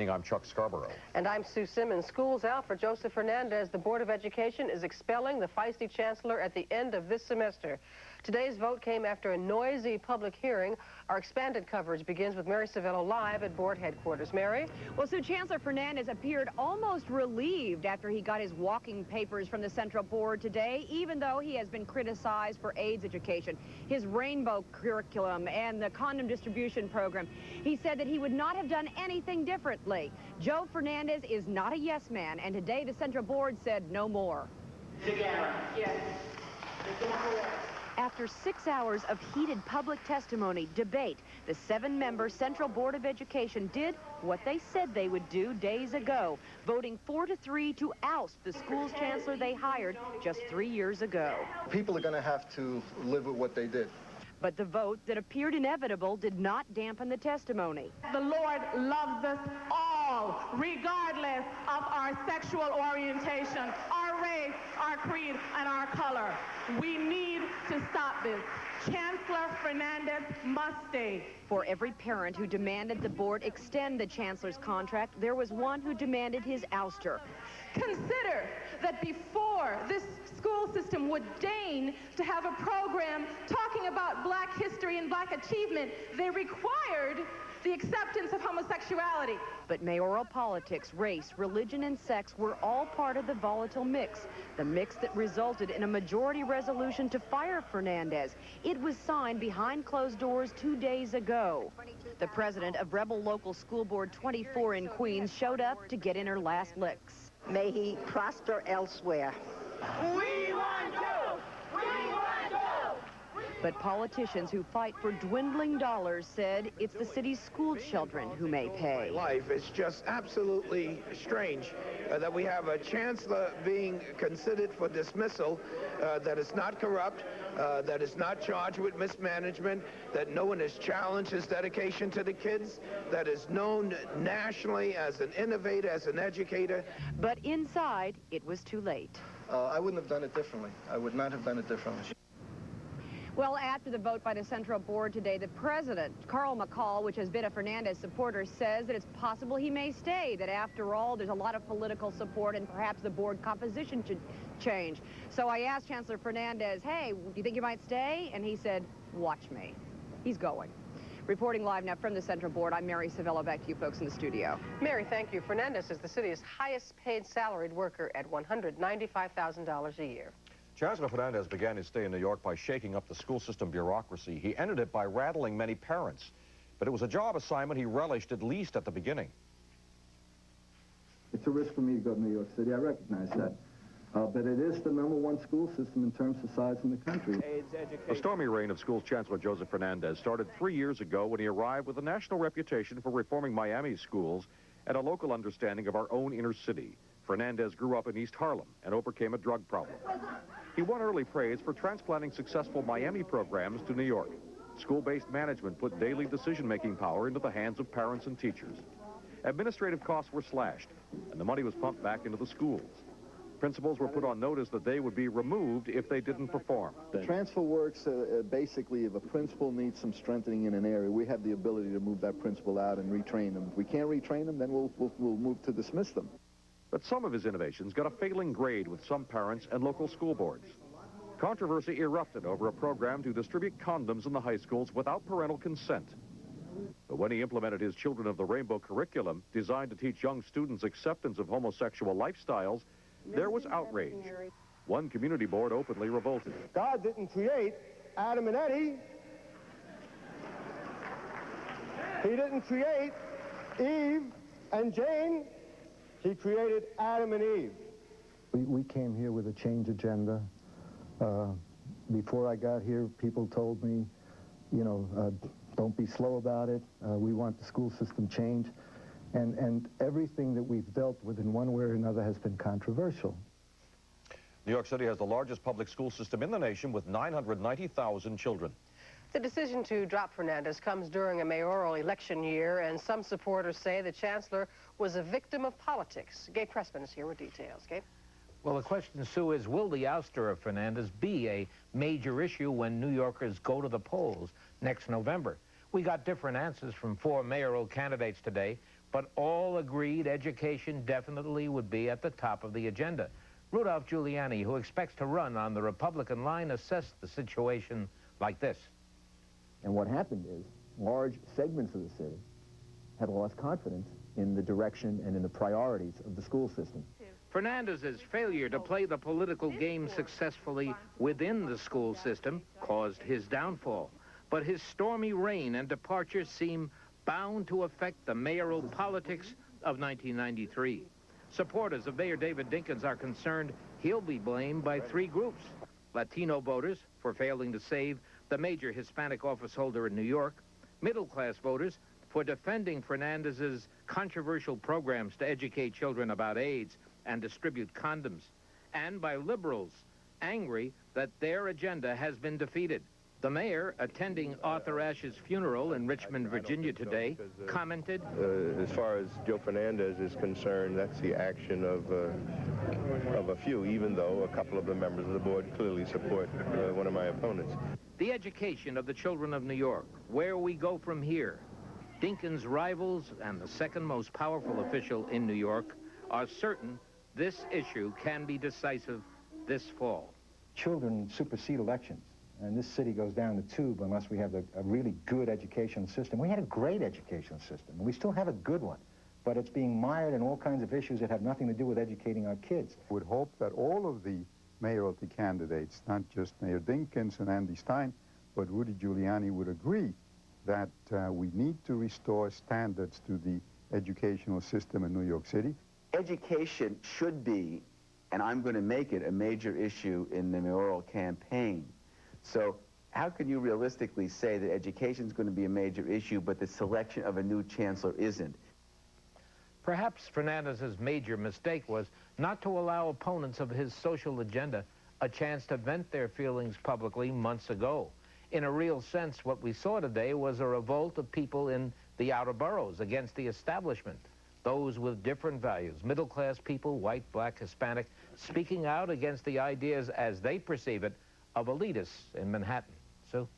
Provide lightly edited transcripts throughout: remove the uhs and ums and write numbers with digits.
evening. I'm Chuck Scarborough. And I'm Sue Simmons. School's out for Joseph Fernandez. The Board of Education is expelling the feisty chancellor at the end of this semester. Today's vote came after a noisy public hearing. Our expanded coverage begins with Mary Savello live at board headquarters. Mary? Well, Sue, Chancellor Fernandez appeared almost relieved after he got his walking papers from the Central Board today, even though he has been criticized for AIDS education, his rainbow curriculum, and the condom distribution program. He said that he would not have done anything differently. Joe Fernandez is not a yes man, and today the Central Board said no more. Yes. After 6 hours of heated public testimony, debate, the 7-member Central Board of Education did what they said they would do days ago, voting 4-3 to oust the school's chancellor they hired just 3 years ago. People are going to have to live with what they did. But the vote that appeared inevitable did not dampen the testimony. The Lord loves us all, regardless of our sexual orientation, our race, our creed, and our color. We need to stop this. Chancellor Fernandez must stay. For every parent who demanded the board extend the chancellor's contract, there was one who demanded his ouster. Consider that before this school system would deign to have a program talking about black history and black achievement, they required the acceptance of homosexuality. But mayoral politics, race, religion, and sex were all part of the volatile mix. The mix that resulted in a majority resolution to fire Fernandez. It was signed behind closed doors 2 days ago. The president of Rebel Local School Board 24 in Queens showed up to get in her last licks. May he prosper elsewhere. We want you! We want you! But politicians who fight for dwindling dollars said it's the city's school children who may pay. Life is just absolutely strange that we have a chancellor being considered for dismissal that is not corrupt, that is not charged with mismanagement, that no one has challenged his dedication to the kids, that is known nationally as an innovator, as an educator. But inside, it was too late. I wouldn't have done it differently. I would not have done it differently. Well, after the vote by the Central Board today, the president, Carl McCall, which has been a Fernandez supporter, says that it's possible he may stay, that after all, there's a lot of political support and perhaps the board composition should change. So I asked Chancellor Fernandez, hey, do you think you might stay? And he said, watch me. He's going. Reporting live now from the Central Board, I'm Mary Savello. Back to you folks in the studio. Mary, thank you. Fernandez is the city's highest paid salaried worker at $195,000 a year. Chancellor Fernandez began his stay in New York by shaking up the school system bureaucracy. He ended it by rattling many parents. But it was a job assignment he relished, at least at the beginning. It's a risk for me to go to New York City. I recognize that. But it is the #1 school system in terms of size in the country. The stormy reign of school Chancellor Joseph Fernandez started 3 years ago when he arrived with a national reputation for reforming Miami's schools and a local understanding of our own inner city. Fernandez grew up in East Harlem and overcame a drug problem. He won early praise for transplanting successful Miami programs to New York. School-based management put daily decision-making power into the hands of parents and teachers. Administrative costs were slashed, and the money was pumped back into the schools. Principals were put on notice that they would be removed if they didn't perform. The transfer works basically if a principal needs some strengthening in an area, we have the ability to move that principal out and retrain them. If we can't retrain them, then we'll move to dismiss them. But some of his innovations got a failing grade with some parents and local school boards. Controversy erupted over a program to distribute condoms in the high schools without parental consent. But when he implemented his Children of the Rainbow curriculum, designed to teach young students acceptance of homosexual lifestyles, there was outrage. One community board openly revolted. God didn't create Adam and Eddie. He didn't create Eve and Jane. He created Adam and Eve. We came here with a change agenda. Before I got here, people told me, you know, don't be slow about it. We want the school system changed. And everything that we've dealt with in one way or another has been controversial. New York City has the largest public school system in the nation with 990,000 children. The decision to drop Fernandez comes during a mayoral election year, and some supporters say the chancellor was a victim of politics. Gabe Pressman is here with details. Gabe? Well, the question, Sue, is will the ouster of Fernandez be a major issue when New Yorkers go to the polls next November? We got different answers from 4 mayoral candidates today. but all agreed education definitely would be at the top of the agenda. Rudolph Giuliani, who expects to run on the Republican line, assessed the situation like this. And what happened is large segments of the city had lost confidence in the direction and in the priorities of the school system. Fernandez's failure to play the political game successfully within the school system caused his downfall. But his stormy reign and departure seem bound to affect the mayoral politics of 1993. Supporters of Mayor David Dinkins are concerned he'll be blamed by three groups: Latino voters for failing to save the major Hispanic office holder in New York, middle-class voters for defending Fernandez's controversial programs to educate children about AIDS and distribute condoms, and by liberals angry that their agenda has been defeated. The mayor, attending Arthur Ashe's funeral in Richmond, Virginia today, commented, as far as Joe Fernandez is concerned, that's the action of a few, even though a couple of the members of the board clearly support one of my opponents. The education of the children of New York, where we go from here. Dinkins' rivals and the second most powerful official in New York are certain this issue can be decisive this fall. Children supersede elections, and this city goes down the tube unless we have a really good education system. We had a great education system, and we still have a good one, but it's being mired in all kinds of issues that have nothing to do with educating our kids. I would hope that all of the mayoralty candidates, not just Mayor Dinkins and Andy Stein, but Rudy Giuliani, would agree that we need to restore standards to the educational system in New York City. Education should be, and I'm going to make it, a major issue in the mayoral campaign. So how can you realistically say that education is going to be a major issue, but the selection of a new chancellor isn't? Perhaps Fernandez's major mistake was not to allow opponents of his social agenda a chance to vent their feelings publicly months ago. In a real sense, what we saw today was a revolt of people in the outer boroughs against the establishment, those with different values, middle-class people, white, black, Hispanic, speaking out against the ideas as they perceive it of elitists in Manhattan. Sue?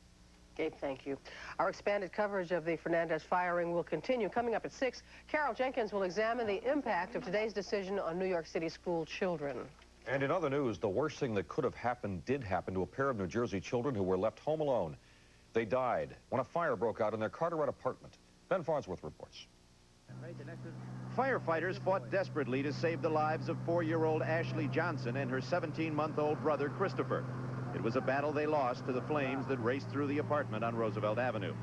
Gabe, thank you. Our expanded coverage of the Fernandez firing will continue. Coming up at 6, Carol Jenkins will examine the impact of today's decision on New York City school children. And in other news, the worst thing that could have happened did happen to a pair of New Jersey children who were left home alone. They died when a fire broke out in their Carteret apartment. Ben Farnsworth reports. Firefighters fought desperately to save the lives of 4-year-old Ashley Johnson and her 17-month-old brother, Christopher. It was a battle they lost to the flames that raced through the apartment on Roosevelt Avenue.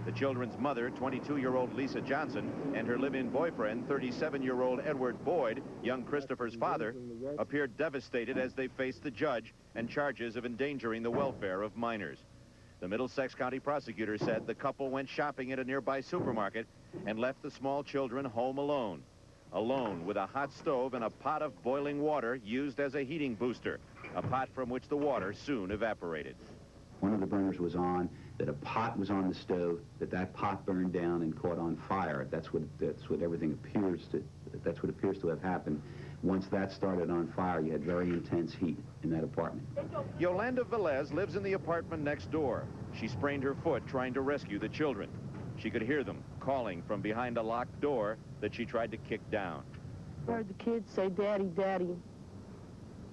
The children's mother, 22-year-old Lisa Johnson, and her live-in boyfriend, 37-year-old Edward Boyd, young Christopher's father, appeared devastated as they faced the judge and charges of endangering the welfare of minors. The Middlesex County prosecutor said the couple went shopping at a nearby supermarket and left the small children home alone with a hot stove and a pot of boiling water used as a heating booster, a pot from which the water soon evaporated. One of the burners was on, that a pot was on the stove, that pot burned down and caught on fire. That's what everything appears to, that's what appears to have happened. Once that started on fire, you had very intense heat in that apartment. Yolanda Velez lives in the apartment next door. She sprained her foot trying to rescue the children. She could hear them calling from behind a locked door that she tried to kick down. I heard the kids say, "Daddy, Daddy."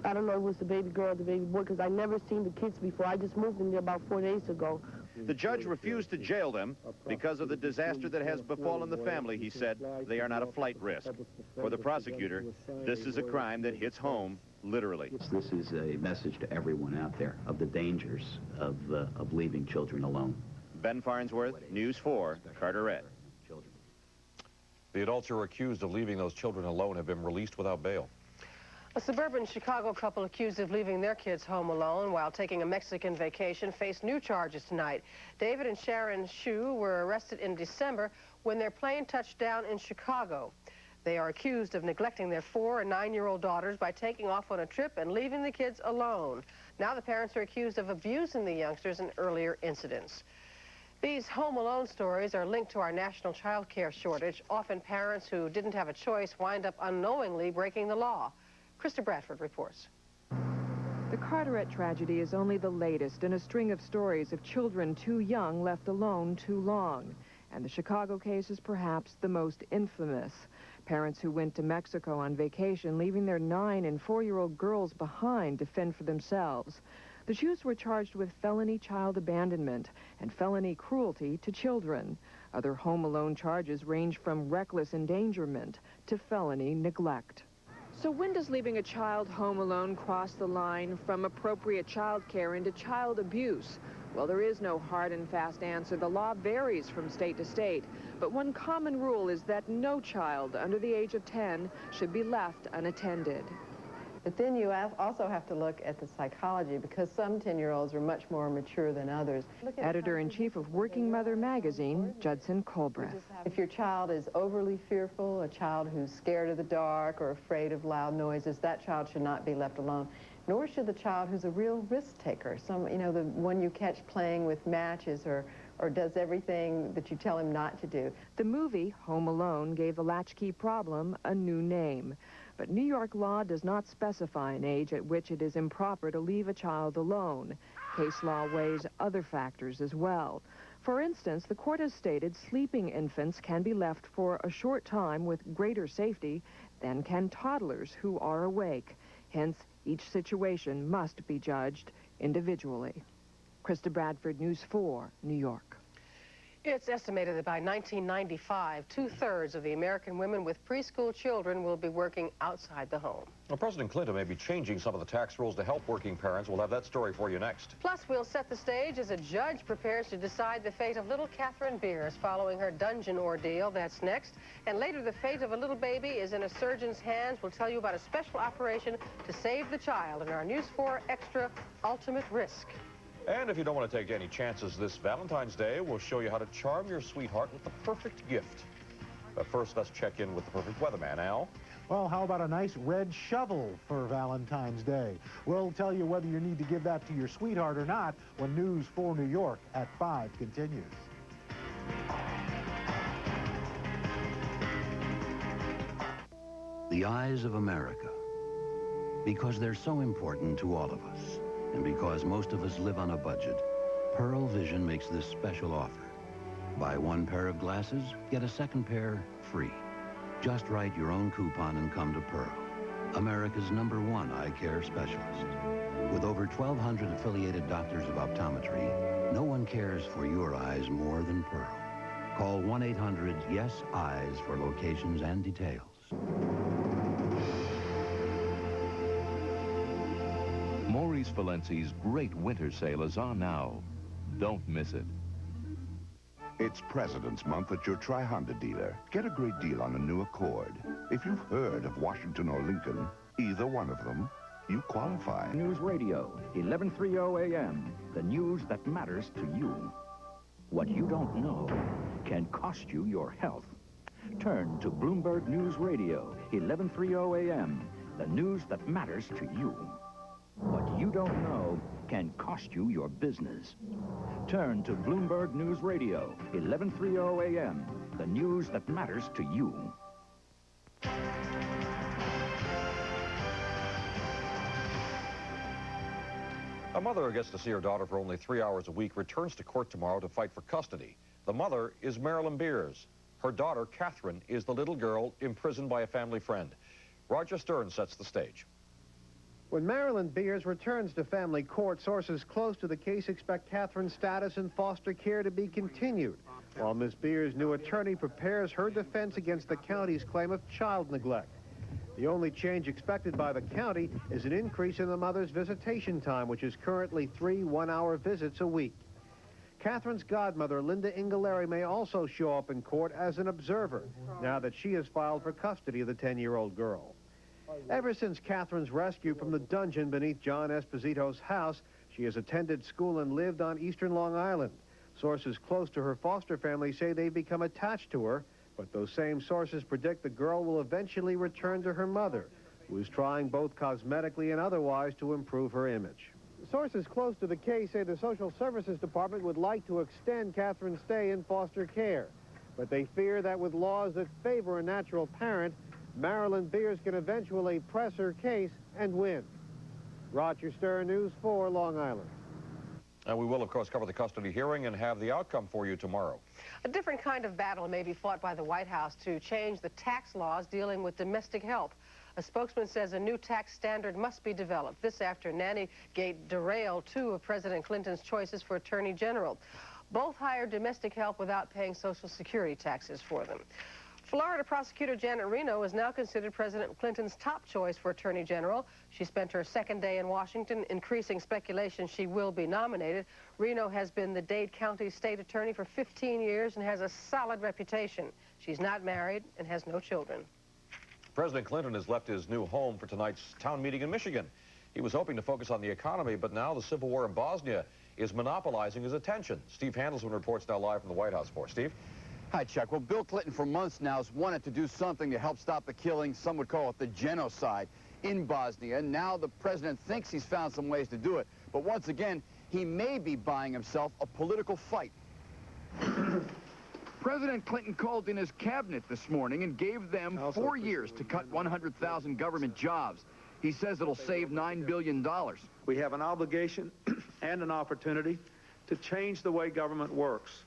I don't know if it was the baby girl or the baby boy, because I never seen the kids before. I just moved in there about 4 days ago. The judge refused to jail them because of the disaster that has befallen the family. He said they are not a flight risk. For the prosecutor, this is a crime that hits home, literally. This is a message to everyone out there of the dangers of leaving children alone. Ben Farnsworth, News 4, Carteret. The adults who are accused of leaving those children alone have been released without bail. A suburban Chicago couple accused of leaving their kids home alone while taking a Mexican vacation faced new charges tonight. David and Sharon Shue were arrested in December when their plane touched down in Chicago. They are accused of neglecting their 4- and 9-year-old daughters by taking off on a trip and leaving the kids alone. Now the parents are accused of abusing the youngsters in earlier incidents. These home alone stories are linked to our national child care shortage. Often parents who didn't have a choice wind up unknowingly breaking the law. Krista Bradford reports. The Carteret tragedy is only the latest in a string of stories of children too young left alone too long. and the Chicago case is perhaps the most infamous. Parents who went to Mexico on vacation, leaving their 9- and 4-year-old girls behind to fend for themselves. The Chus were charged with felony child abandonment and felony cruelty to children. Other Home Alone charges range from reckless endangerment to felony neglect. So when does leaving a child home alone cross the line from appropriate child care into child abuse? Well, there is no hard and fast answer. The law varies from state to state. But one common rule is that no child under the age of 10 should be left unattended. But then you also have to look at the psychology, because some 10-year-olds are much more mature than others. Editor-in-chief of Working Mother magazine, Judson Colbreth. If your child is overly fearful, a child who's scared of the dark or afraid of loud noises, that child should not be left alone. Nor should the child who's a real risk taker, the one you catch playing with matches or does everything that you tell him not to do. The movie, Home Alone, gave the latchkey problem a new name. But New York law does not specify an age at which it is improper to leave a child alone. Case law weighs other factors as well. For instance, the court has stated sleeping infants can be left for a short time with greater safety than can toddlers who are awake. Hence, each situation must be judged individually. Krista Bradford, News 4, New York. It's estimated that by 1995, 2/3 of the American women with preschool children will be working outside the home. Well, President Clinton may be changing some of the tax rules to help working parents. We'll have that story for you next. Plus, we'll set the stage as a judge prepares to decide the fate of little Katherine Beers following her dungeon ordeal. That's next. And later, the fate of a little baby is in a surgeon's hands. We'll tell you about a special operation to save the child in our News 4 Extra Ultimate Risk. And if you don't want to take any chances this Valentine's Day, we'll show you how to charm your sweetheart with the perfect gift. But first, let's check in with the perfect weatherman, Al. Well, how about a nice red shovel for Valentine's Day? We'll tell you whether you need to give that to your sweetheart or not when News 4 New York at 5 continues. The eyes of America. Because they're so important to all of us. And because most of us live on a budget, Pearl Vision makes this special offer. Buy one pair of glasses, get a second pair free. Just write your own coupon and come to Pearl, America's #1 eye care specialist. With over 1,200 affiliated doctors of optometry, no one cares for your eyes more than Pearl. Call 1-800-YES-EYES for locations and details. Maurice Valenzi's great winter sale is on now. Don't miss it. It's President's Month at your Tri-Honda dealer. Get a great deal on a new Accord. If you've heard of Washington or Lincoln, either one of them, you qualify. News Radio, 1130 AM, the news that matters to you. What you don't know can cost you your health. Turn to Bloomberg News Radio, 1130 AM, the news that matters to you. What you don't know can cost you your business. Turn to Bloomberg News Radio, 1130 AM, the news that matters to you. A mother who gets to see her daughter for only 3 hours a week returns to court tomorrow to fight for custody. The mother is Marilyn Beers. Her daughter, Katherine, is the little girl imprisoned by a family friend. Roger Stern sets the stage. When Marilyn Beers returns to family court, sources close to the case expect Katherine's status in foster care to be continued, while Ms. Beers' new attorney prepares her defense against the county's claim of child neglect. The only change expected by the county is an increase in the mother's visitation time, which is currently 3 one-hour visits a week. Katherine's godmother, Linda Inghilleri, may also show up in court as an observer, now that she has filed for custody of the 10-year-old girl. Ever since Katherine's rescue from the dungeon beneath John Esposito's house, she has attended school and lived on eastern Long Island. Sources close to her foster family say they've become attached to her, but those same sources predict the girl will eventually return to her mother, who is trying both cosmetically and otherwise to improve her image. Sources close to the case say the Social Services Department would like to extend Katherine's stay in foster care, but they fear that with laws that favor a natural parent, Marilyn Beers can eventually press her case and win. Roger Stern, News 4, Long Island. And we will, of course, cover the custody hearing and have the outcome for you tomorrow. A different kind of battle may be fought by the White House to change the tax laws dealing with domestic help. A spokesman says a new tax standard must be developed. This after Nannygate derailed 2 of President Clinton's choices for Attorney General. Both hired domestic help without paying Social Security taxes for them. Florida prosecutor Janet Reno is now considered President Clinton's top choice for Attorney General. She spent her second day in Washington, increasing speculation she will be nominated. Reno has been the Dade County State Attorney for 15 years and has a solid reputation. She's not married and has no children. President Clinton has left his new home for tonight's town meeting in Michigan. He was hoping to focus on the economy, but now the civil war in Bosnia is monopolizing his attention. Steve Handelsman reports now live from the White House for us. Steve? Hi, Chuck. Well, Bill Clinton for months now has wanted to do something to help stop the killing, some would call it the genocide, in Bosnia. And now the president thinks he's found some ways to do it. But once again, he may be buying himself a political fight. President Clinton called in his cabinet this morning and gave them 4 years to cut 100,000 government jobs. He says it'll save $9 billion. We have an obligation and an opportunity to change the way government works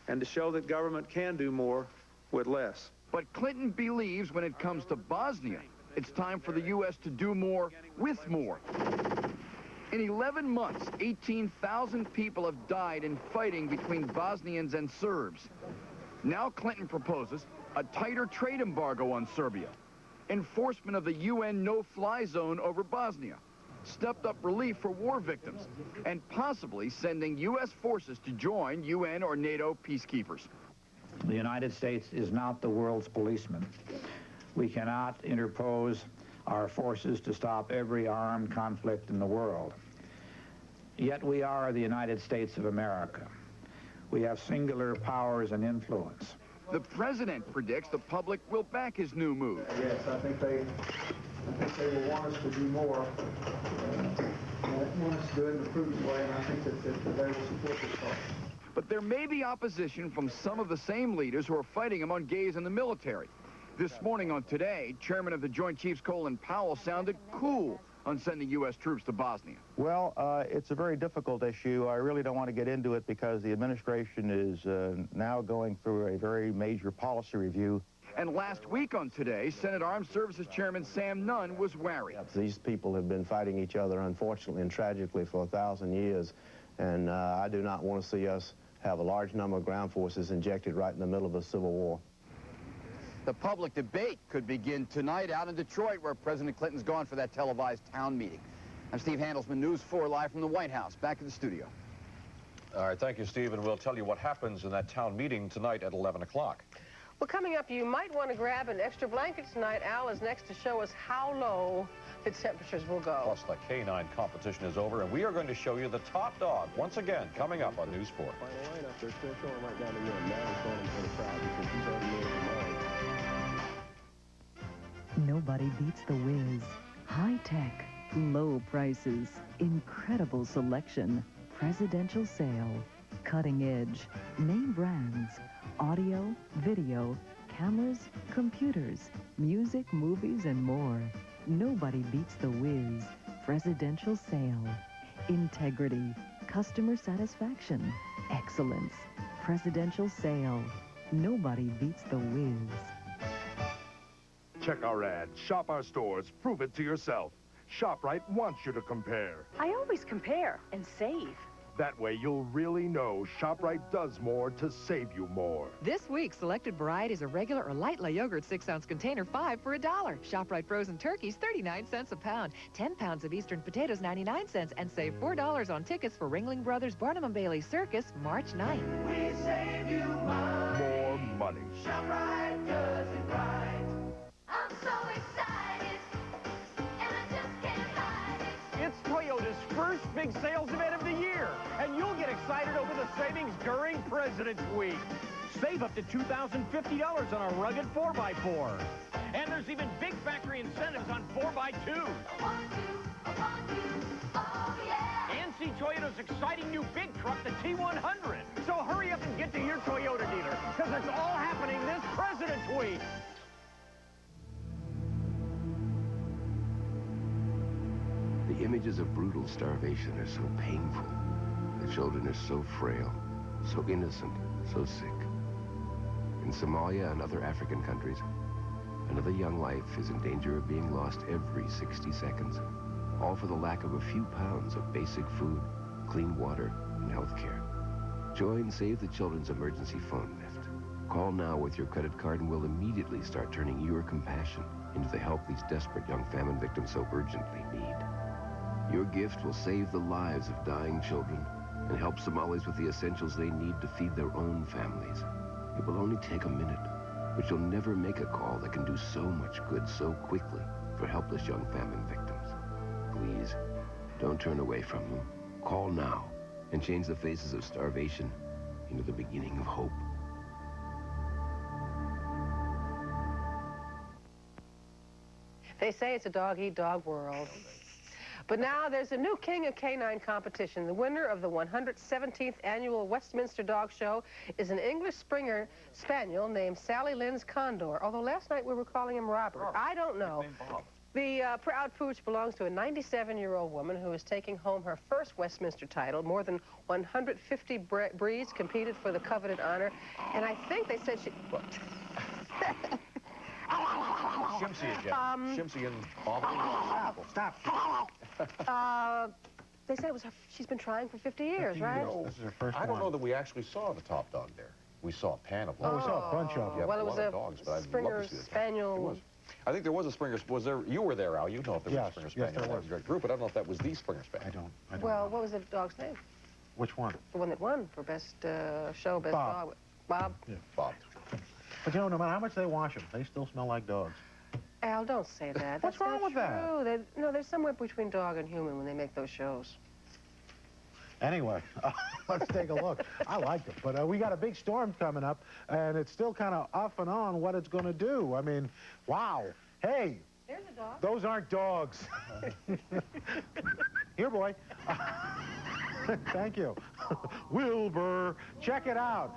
and to show that government can do more with less. But Clinton believes when it comes to Bosnia, it's time for the U.S. to do more with more. In 11 months, 18,000 people have died in fighting between Bosnians and Serbs. Now Clinton proposes a tighter trade embargo on Serbia, enforcement of the UN no-fly zone over Bosnia, stepped-up relief for war victims, and possibly sending U.S. forces to join UN or NATO peacekeepers. The United States is not the world's policeman. We cannot interpose our forces to stop every armed conflict in the world. Yet we are the United States of America. We have singular powers and influence. The president predicts the public will back his new move. Yes, I think they will want us to do more. They want us to do it in a prudent way, and I think that they will support this cause. But there may be opposition from some of the same leaders who are fighting among gays in the military. This morning on Today, Chairman of the Joint Chiefs Colin Powell sounded cool on sending U.S. troops to Bosnia. Well, it's a very difficult issue. I really don't want to get into it because the administration is now going through a very major policy review. And last week on Today, Senate Armed Services Chairman Sam Nunn was wary. These people have been fighting each other, unfortunately and tragically, for 1,000 years. And I do not want to see us have a large number of ground forces injected right in the middle of a civil war. The public debate could begin tonight out in Detroit, where President Clinton's gone for that televised town meeting. I'm Steve Handelsman, News 4, live from the White House. Back in the studio. All right, thank you, Steve, and we'll tell you what happens in that town meeting tonight at 11 o'clock. Well, coming up, you might want to grab an extra blanket tonight. Al is next to show us how low the temperatures will go. Plus, the canine competition is over, and we are going to show you the top dog once again coming up on News 4. They're still showing right down the end. Now he's showing him for the crowd because he's already made up his mind. Nobody beats the Whiz. High tech, low prices, incredible selection, presidential sale, cutting edge, name brands, audio, video, cameras, computers, music, movies, and more. Nobody beats the Whiz. Presidential sale. Integrity, customer satisfaction, excellence. Presidential sale. Nobody beats the Whiz. Check our ad, shop our stores, prove it to yourself. ShopRite wants you to compare. I always compare and save. That way you'll really know ShopRite does more to save you more. This week, selected varieties of regular or light yogurt 6-ounce container, 5 for $1. ShopRite frozen turkeys, 39 cents a pound. 10 pounds of Eastern potatoes, 99 cents. And save $4 on tickets for Ringling Brothers Barnum and Bailey Circus, March 9th. We save you money. More money. ShopRite does it right. I'm so excited, and I just can't hide it. It's Toyota's first big sales event of the year, and you'll get excited over the savings during President's Week. Save up to $2,050 on our rugged 4x4. And there's even big factory incentives on 4x2s. Oh, yeah. And see Toyota's exciting new big truck, the T100. So hurry up and get to your Toyota dealer, because it's all happening this President's Week. The images of brutal starvation are so painful. The children are so frail, so innocent, so sick. In Somalia and other African countries, another young life is in danger of being lost every 60 seconds, all for the lack of a few pounds of basic food, clean water, and health care. Join Save the Children's emergency phone lift. Call now with your credit card and we'll immediately start turning your compassion into the help these desperate young famine victims so urgently need. Your gift will save the lives of dying children and help Somalis with the essentials they need to feed their own families. It will only take a minute, but you'll never make a call that can do so much good so quickly for helpless young famine victims. Please, don't turn away from them. Call now and change the faces of starvation into the beginning of hope. They say it's a dog-eat-dog world. But now there's a new king of canine competition. The winner of the 117th annual Westminster Dog Show is an English Springer Spaniel named Sally Lynn's Condor, although last night we were calling him Robert. I don't know. The proud pooch belongs to a 97-year-old woman who is taking home her first Westminster title. More than 150 breeds competed for the coveted honor, and I think they said she... Shimsy again. Shimsy and Bob. Stop. They said it was she's been trying for 50 years, right? This is her first one. I don't know that we actually saw the top dog there. We saw a pan of them. Oh, we saw a bunch of them. Yeah, well, it was a dogs, but Springer Spaniel. I think there was a Springer. Was there? You were there, Al. You know if there was a Springer Spaniel. Yes, there was. A great group, but I don't know if that was the Springer Spaniel. I don't Well, know. what was the dog's name? Which one? The one that won for best show, best Bob. dog. Bob? Yeah. Bob. But you know, no matter how much they wash them, they still smell like dogs. Al, don't say that. What's wrong with that? No, there's somewhere between dog and human when they make those shows. Anyway, let's take a look. I liked it, but we got a big storm coming up, and it's still kind of off and on what it's going to do. I mean, wow. Hey. There's a dog. Those aren't dogs. Here, boy. Thank you. Wilbur, check it out.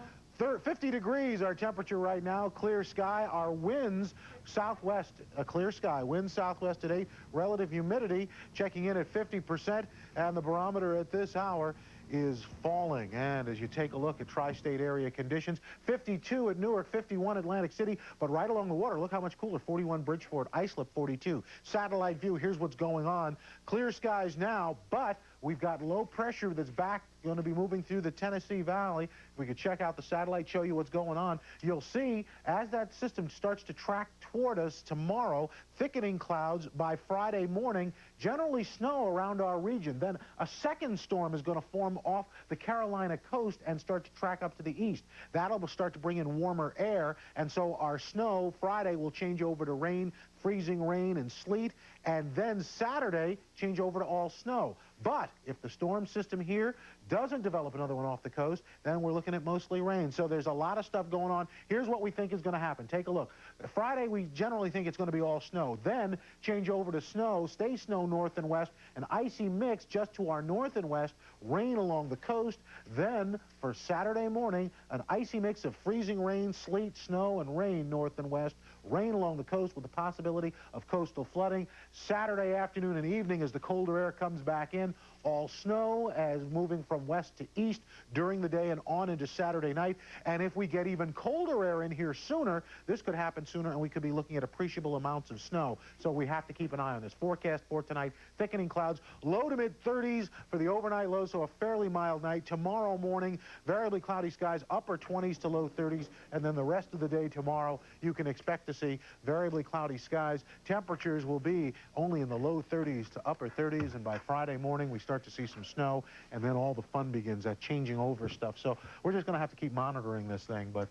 50 degrees our temperature right now, clear sky. Our winds southwest, a clear sky, winds southwest today, relative humidity checking in at 50%, and the barometer at this hour is falling. And as you take a look at tri-state area conditions, 52 at Newark, 51 Atlantic City, but right along the water, look how much cooler, 41 Bridgeport, Islip 42. Satellite view, here's what's going on. Clear skies now, but we've got low pressure that's back, going to be moving through the Tennessee Valley. If we could check out the satellite, show you what's going on, you'll see as that system starts to track toward us tomorrow, thickening clouds by Friday morning, generally snow around our region. Then a second storm is going to form off the Carolina coast and start to track up to the east. That'll start to bring in warmer air, and so our snow Friday will change over to rain, freezing rain and sleet, and then Saturday change over to all snow. But if the storm system here doesn't develop another one off the coast, then we're looking at mostly rain. So there's a lot of stuff going on. Here's what we think is going to happen. Take a look. Friday, we generally think it's going to be all snow. Then change over to snow, stay snow north and west, an icy mix just to our north and west, rain along the coast. Then for Saturday morning, an icy mix of freezing rain, sleet, snow, and rain north and west, rain along the coast with the possibility of coastal flooding. Saturday afternoon and evening as the colder air comes back in, all snow as moving from west to east during the day and on into Saturday night. And if we get even colder air in here sooner, this could happen sooner and we could be looking at appreciable amounts of snow. So we have to keep an eye on this. Forecast for tonight, thickening clouds, low to mid 30s for the overnight low, so a fairly mild night. Tomorrow morning, variably cloudy skies, upper 20s to low 30s, and then the rest of the day tomorrow, you can expect to see variably cloudy skies. Temperatures will be only in the low 30s to upper 30s, and by Friday morning, we start to see some snow, and then all the fun begins, that changing over stuff. So we're just going to have to keep monitoring this thing, but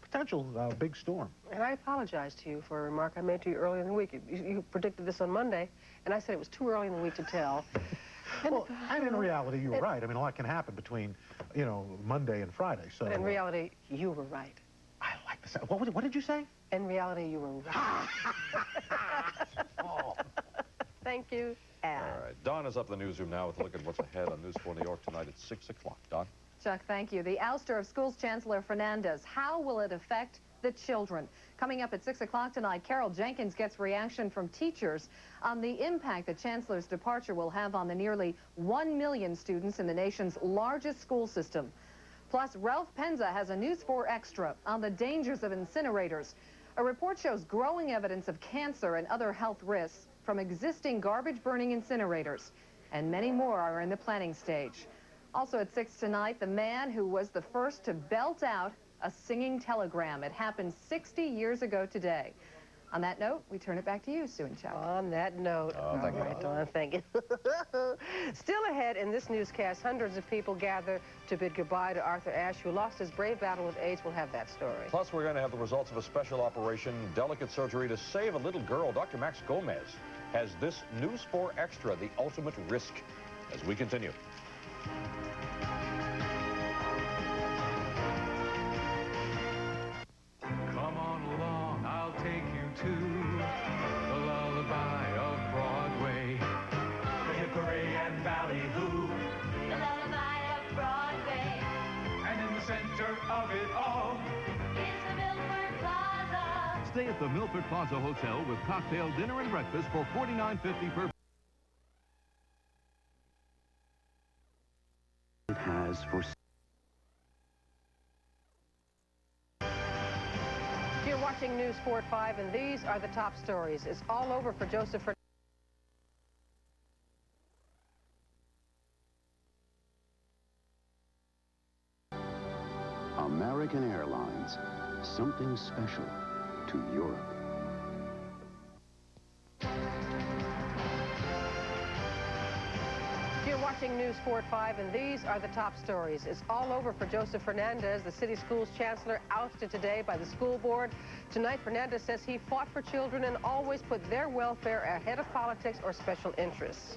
potential big storm. And I apologize to you for a remark I made to you earlier in the week. You predicted this on Monday, and I said it was too early in the week to tell. Well, and in reality, you were right. I mean, a lot can happen between, you know, Monday and Friday. So. But in reality, you were right. I like this. What did you say? In reality, you were right. Oh. Thank you, Al. All right. Don is up in the newsroom now with a look at what's ahead on News 4 New York tonight at 6 o'clock. Don? Chuck, thank you. The ouster of schools Chancellor Fernandez. How will it affect the children? Coming up at 6 o'clock tonight, Carol Jenkins gets reaction from teachers on the impact the Chancellor's departure will have on the nearly 1 million students in the nation's largest school system. Plus, Ralph Penza has a News 4 Extra on the dangers of incinerators. A report shows growing evidence of cancer and other health risks from existing garbage-burning incinerators. And many more are in the planning stage. Also at 6 tonight, the man who was the first to belt out a singing telegram. It happened 60 years ago today. On that note, we turn it back to you, Sue and Chuck. On that note. Oh, thank you. All right, Dawn, thank you. Still ahead in this newscast, hundreds of people gather to bid goodbye to Arthur Ashe, who lost his brave battle with AIDS. We'll have that story. Plus, we're going to have the results of a special operation, delicate surgery to save a little girl. Dr. Max Gomez has this News 4 Extra, the ultimate risk, as we continue. Come on along, I'll take you to the lullaby of Broadway. The hickory and ballyhoo. The lullaby of Broadway. And in the center of it all Is the Milford Plaza. Stay at the Milford Plaza Hotel with cocktail dinner and breakfast for $49.50 per. It has for. You're watching News 4 at 5, and these are the top stories. It's all over for Joseph Fernandez. American Airlines, something special to Europe. You're watching News 4 at 5, and these are the top stories. It's all over for Joseph Fernandez, the city schools chancellor, ousted today by the school board. Tonight, Fernandez says he fought for children and always put their welfare ahead of politics or special interests.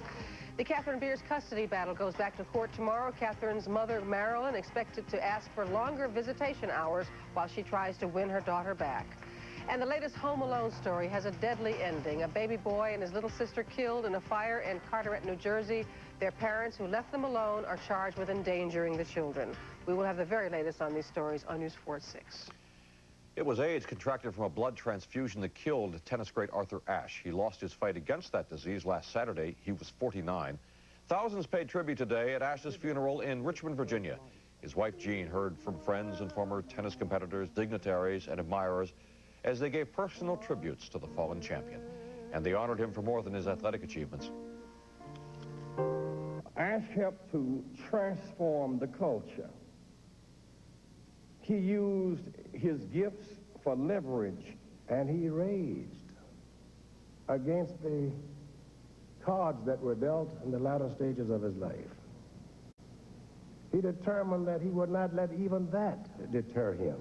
The Katherine Beers custody battle goes back to court tomorrow. Katherine's mother, Marilyn, expected to ask for longer visitation hours while she tries to win her daughter back. And the latest Home Alone story has a deadly ending. A baby boy and his little sister killed in a fire in Carteret, New Jersey. Their parents, who left them alone, are charged with endangering the children. We will have the very latest on these stories on News 4 at 6. It was AIDS contracted from a blood transfusion that killed tennis great Arthur Ashe. He lost his fight against that disease last Saturday. He was 49. Thousands paid tribute today at Ashe's funeral in Richmond, Virginia. His wife, Jean, heard from friends and former tennis competitors, dignitaries, and admirers as they gave personal tributes to the fallen champion. And they honored him for more than his athletic achievements. Ashe helped to transform the culture. He used his gifts for leverage, and he raged against the cards that were dealt in the latter stages of his life. He determined that he would not let even that deter him.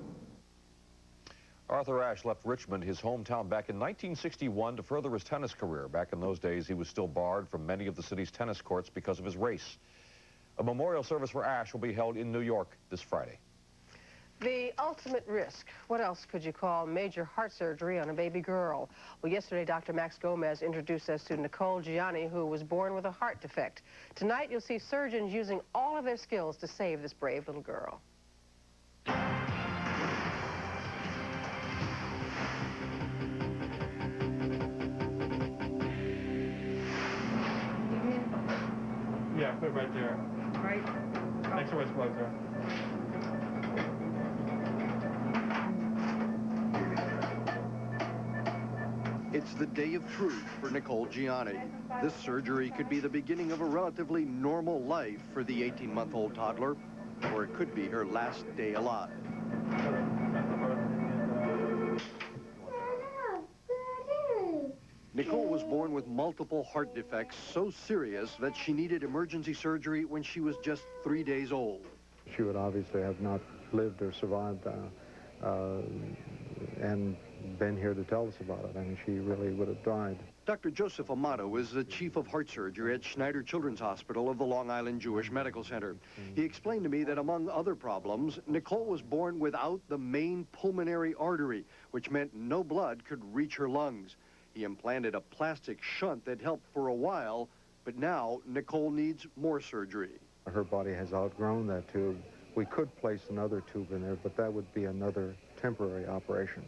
Arthur Ashe left Richmond, his hometown, back in 1961 to further his tennis career. Back in those days, he was still barred from many of the city's tennis courts because of his race. A memorial service for Ashe will be held in New York this Friday. The ultimate risk. What else could you call major heart surgery on a baby girl? Well, yesterday, Dr. Max Gomez introduced us to Nicole Gianni, who was born with a heart defect. Tonight, you'll see surgeons using all of their skills to save this brave little girl. Yeah, put it right there. Right? Next to where it's plugged there. It's the day of truth for Nicole Gianni. This surgery could be the beginning of a relatively normal life for the 18-month-old toddler, or it could be her last day alive. Nicole was born with multiple heart defects so serious that she needed emergency surgery when she was just 3 days old. She would obviously have not lived or survived and been here to tell us about it. I mean, she really would have died. Dr. Joseph Amato is the chief of heart surgery at Schneider Children's Hospital of the Long Island Jewish Medical Center. He explained to me that among other problems, Nicole was born without the main pulmonary artery, which meant no blood could reach her lungs. He implanted a plastic shunt that helped for a while, but now Nicole needs more surgery. Her body has outgrown that tube, We could place another tube in there, but that would be another temporary operation.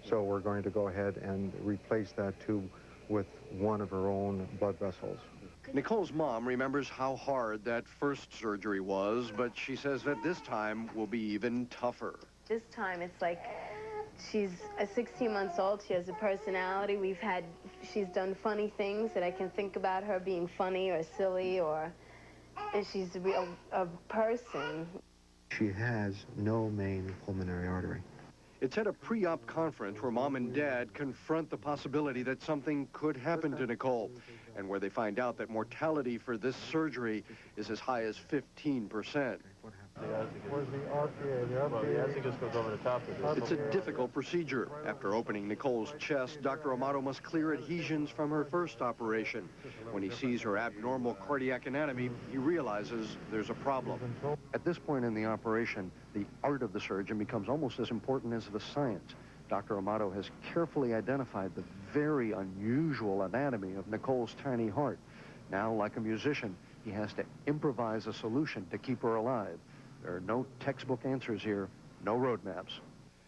So we're going to go ahead and replace that tube with one of her own blood vessels. Nicole's mom remembers how hard that first surgery was, but she says that this time will be even tougher. This time it's like she's 16 months old. She has a personality. She's done funny things that I can think about her being funny or silly, and she's a person. She has no main pulmonary artery. It's at a pre-op conference where Mom and Dad confront the possibility that something could happen to Nicole, and where they find out that mortality for this surgery is as high as 15%. Where's the RPA? The RPA just goes over the top of this. It's a difficult procedure. After opening Nicole's chest, Dr. Amato must clear adhesions from her first operation. When he sees her abnormal cardiac anatomy, he realizes there's a problem. At this point in the operation, the art of the surgeon becomes almost as important as the science. Dr. Amato has carefully identified the very unusual anatomy of Nicole's tiny heart. Now, like a musician, he has to improvise a solution to keep her alive. There are no textbook answers here, no roadmaps.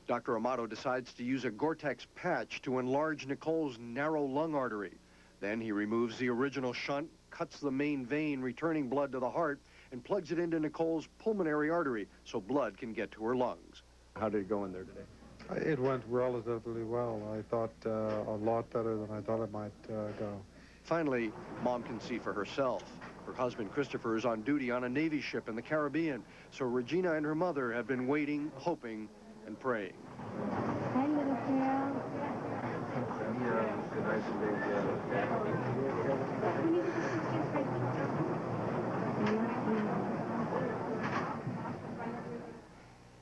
Dr. Amato decides to use a Gore-Tex patch to enlarge Nicole's narrow lung artery. Then he removes the original shunt, cuts the main vein, returning blood to the heart, and plugs it into Nicole's pulmonary artery so blood can get to her lungs. How did it go in there today? It went relatively well. I thought a lot better than I thought it might go. Finally, Mom can see for herself. Her husband, Christopher, is on duty on a Navy ship in the Caribbean, so Regina and her mother have been waiting, hoping, and praying. Hi, little girl.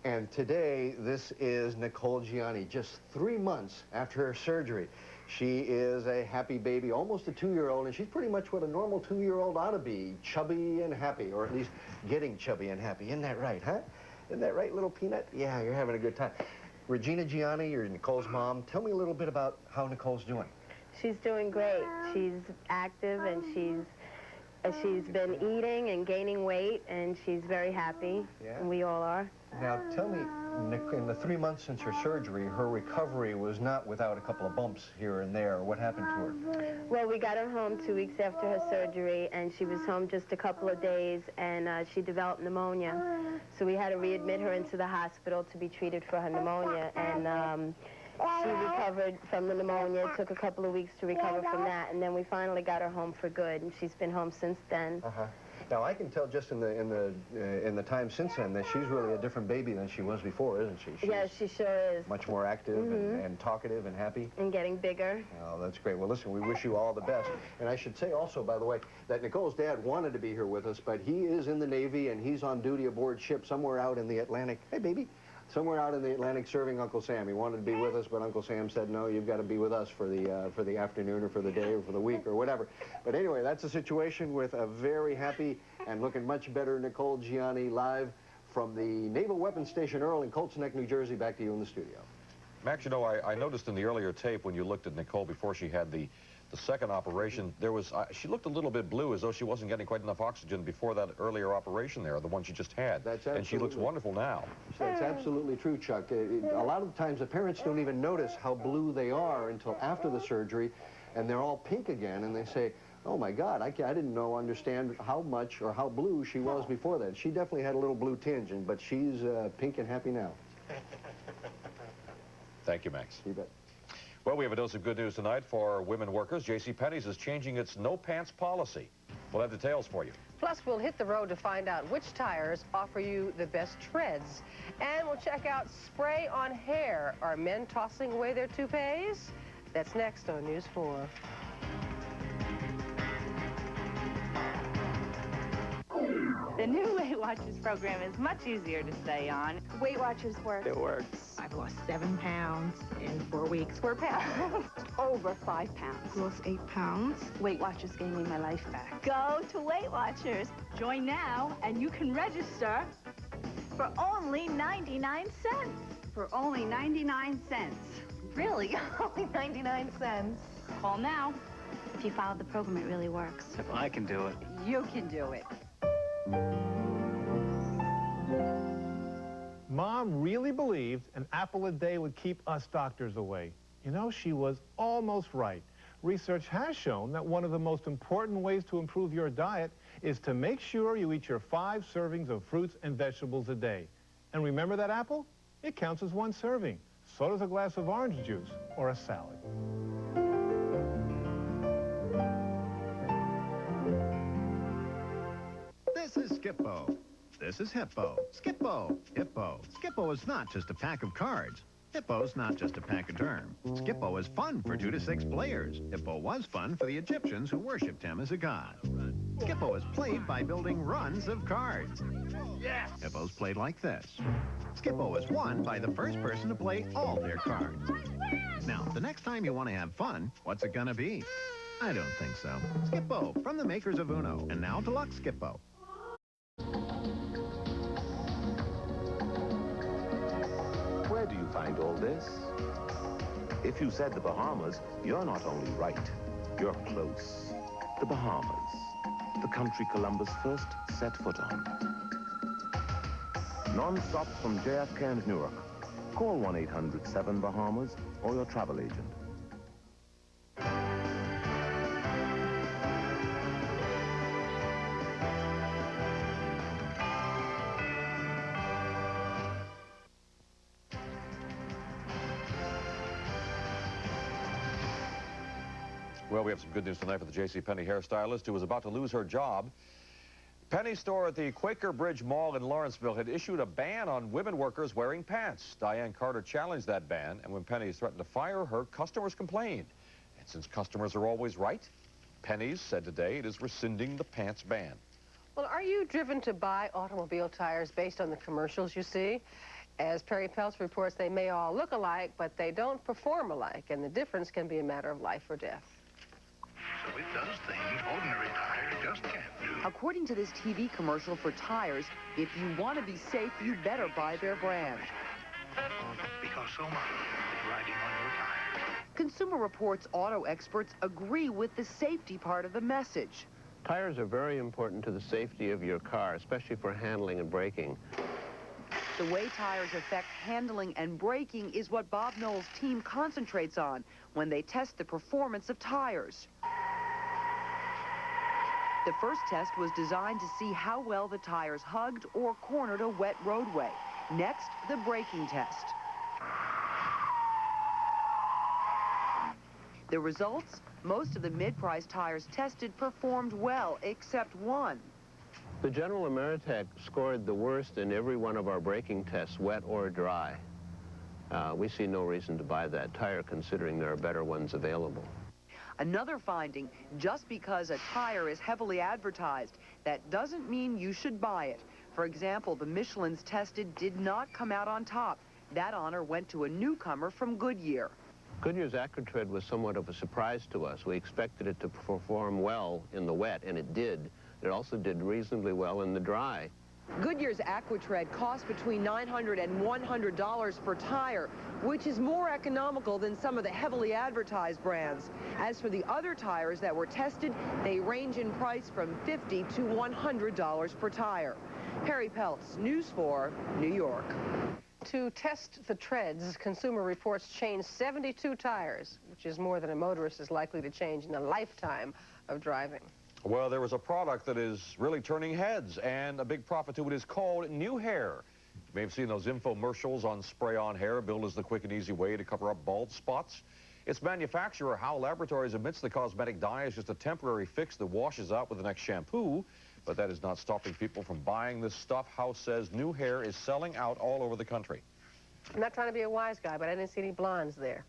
And today, this is Nicole Gianni, just 3 months after her surgery. She is a happy baby, almost a 2-year-old, and she's pretty much what a normal 2-year-old ought to be, chubby and happy, or at least getting chubby and happy. Isn't that right, huh? Isn't that right, little peanut? Yeah, you're having a good time. Regina Gianni, you're Nicole's mom. Tell me a little bit about how Nicole's doing. She's doing great. She's active, and she's been eating and gaining weight, and she's very happy. Yeah? And we all are. Now, tell me, in the 3 months since her surgery, her recovery was not without a couple of bumps here and there. What happened to her? Well, we got her home 2 weeks after her surgery, and she was home just a couple of days, and she developed pneumonia. So we had to readmit her into the hospital to be treated for her pneumonia, and she recovered from the pneumonia. It took a couple of weeks to recover from that, and then we finally got her home for good, and she's been home since then. Now, I can tell just in the time since then that she's really a different baby than she was before, isn't she? Yes, she sure is. Much more active and talkative and happy. And getting bigger. Oh, that's great. Well, listen, we wish you all the best. And I should say also, by the way, that Nicole's dad wanted to be here with us, but he is in the Navy and he's on duty aboard ship somewhere out in the Atlantic. Hey, baby. Somewhere out in the Atlantic serving Uncle Sam. He wanted to be with us, but Uncle Sam said, no, you've got to be with us for the afternoon or for the day or for the week or whatever. But anyway, that's the situation with a very happy and looking much better Nicole Gianni live from the Naval Weapons Station Earl in Colts Neck, New Jersey. Back to you in the studio. Max, you know, I noticed in the earlier tape when you looked at Nicole before she had the second operation, she looked a little bit blue, as though she wasn't getting quite enough oxygen before that earlier operation there, the one she just had. And she looks wonderful now. That's absolutely true, Chuck. A lot of the times the parents don't even notice how blue they are until after the surgery, and they're all pink again, and they say, oh my God, I didn't understand how much or how blue she was before that. She definitely had a little blue tinge, but she's pink and happy now. Thank you, Max. You bet. Well, we have a dose of good news tonight for women workers. JCPenney's is changing its no-pants policy. We'll have details for you. Plus, we'll hit the road to find out which tires offer you the best treads. And we'll check out spray on hair. Are men tossing away their toupees? That's next on News 4. The new Weight Watchers program is much easier to stay on. Weight Watchers works. It works. I've lost 7 pounds in 4 weeks. 4 pounds. Over 5 pounds. Lost 8 pounds. Weight Watchers gave me my life back. Go to Weight Watchers. Join now, and you can register for only 99 cents. For only 99 cents. Really? Only 99 cents. Call now. If you follow the program, it really works. If I can do it. You can do it. Mom really believed an apple a day would keep us doctors away. You know, she was almost right. Research has shown that one of the most important ways to improve your diet is to make sure you eat your 5 servings of fruits and vegetables a day. And remember that apple? It counts as 1 serving. So does a glass of orange juice or a salad. This is Skip-Bo. This is Hippo. Skip-Bo. Hippo. Skip-Bo is not just a pack of cards. Hippo's not just a pachyderm. Skip-Bo is fun for 2 to 6 players. Hippo was fun for the Egyptians who worshipped him as a god. Skip-Bo is played by building runs of cards. Yes! Hippo's played like this. Skip-Bo is won by the first person to play all their cards. Now, the next time you want to have fun, what's it gonna be? I don't think so. Skip-Bo, from the makers of Uno. And now, Deluxe Skip-Bo. Where do you find all this? If you said the Bahamas, you're not only right, you're close. The Bahamas, the country Columbus first set foot on. Non-stop from JFK and Newark. Call 1-800-7-BAHAMAS or your travel agent. Well, we have some good news tonight for the JCPenney hairstylist who was about to lose her job. Penny store at the Quaker Bridge Mall in Lawrenceville had issued a ban on women workers wearing pants. Diane Carter challenged that ban, and when Penny's threatened to fire her, customers complained. And since customers are always right, Penny's said today it is rescinding the pants ban. Well, are you driven to buy automobile tires based on the commercials you see? As Perry Peltz reports, they may all look alike, but they don't perform alike, and the difference can be a matter of life or death. So it does things ordinary tires just can't do. According to this TV commercial for tires, if you want to be safe, you better buy their brand. Because so much is riding on your tires. Consumer Reports auto experts agree with the safety part of the message. Tires are very important to the safety of your car, especially for handling and braking. The way tires affect handling and braking is what Bob Knoll's team concentrates on when they test the performance of tires. The first test was designed to see how well the tires hugged or cornered a wet roadway. Next, the braking test. The results? Most of the mid-price tires tested performed well, except one. The General Ameritech scored the worst in every one of our braking tests, wet or dry. We see no reason to buy that tire, considering there are better ones available. Another finding, just because a tire is heavily advertised, that doesn't mean you should buy it. For example, the Michelins tested did not come out on top. That honor went to a newcomer from Goodyear. Goodyear's AquaTread was somewhat of a surprise to us. We expected it to perform well in the wet, and it did. It also did reasonably well in the dry. Goodyear's AquaTread costs between $900 and $100 per tire, which is more economical than some of the heavily advertised brands. As for the other tires that were tested, they range in price from $50 to $100 per tire. Perry Peltz, News 4, New York. To test the treads, Consumer Reports changed 72 tires, which is more than a motorist is likely to change in a lifetime of driving. Well, there was a product that is really turning heads, and a big profit to it is called New Hair. You may have seen those infomercials on spray-on hair, billed as the quick and easy way to cover up bald spots. Its manufacturer, Howe Laboratories, admits the cosmetic dye is just a temporary fix that washes out with the next shampoo, but that is not stopping people from buying this stuff. Howe says New Hair is selling out all over the country. I'm not trying to be a wise guy, but I didn't see any blondes there.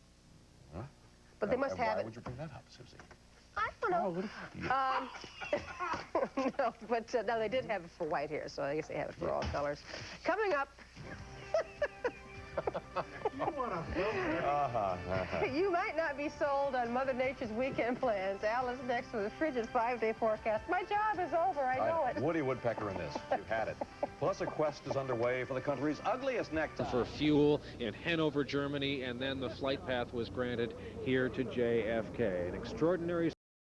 Huh? But they must have it. Why would you bring that up, Susie? I don't know. No, but no, they did have it for white hair, so I guess they have it for all colors. Coming up. You might not be sold on Mother Nature's weekend plans. Al is next with a frigid 5-day forecast. My job is over, I know it. Woody Woodpecker in this. You've had it. Plus, a quest is underway for the country's ugliest necktie. For fuel in Hanover, Germany, and then the flight path was granted here to JFK. An extraordinary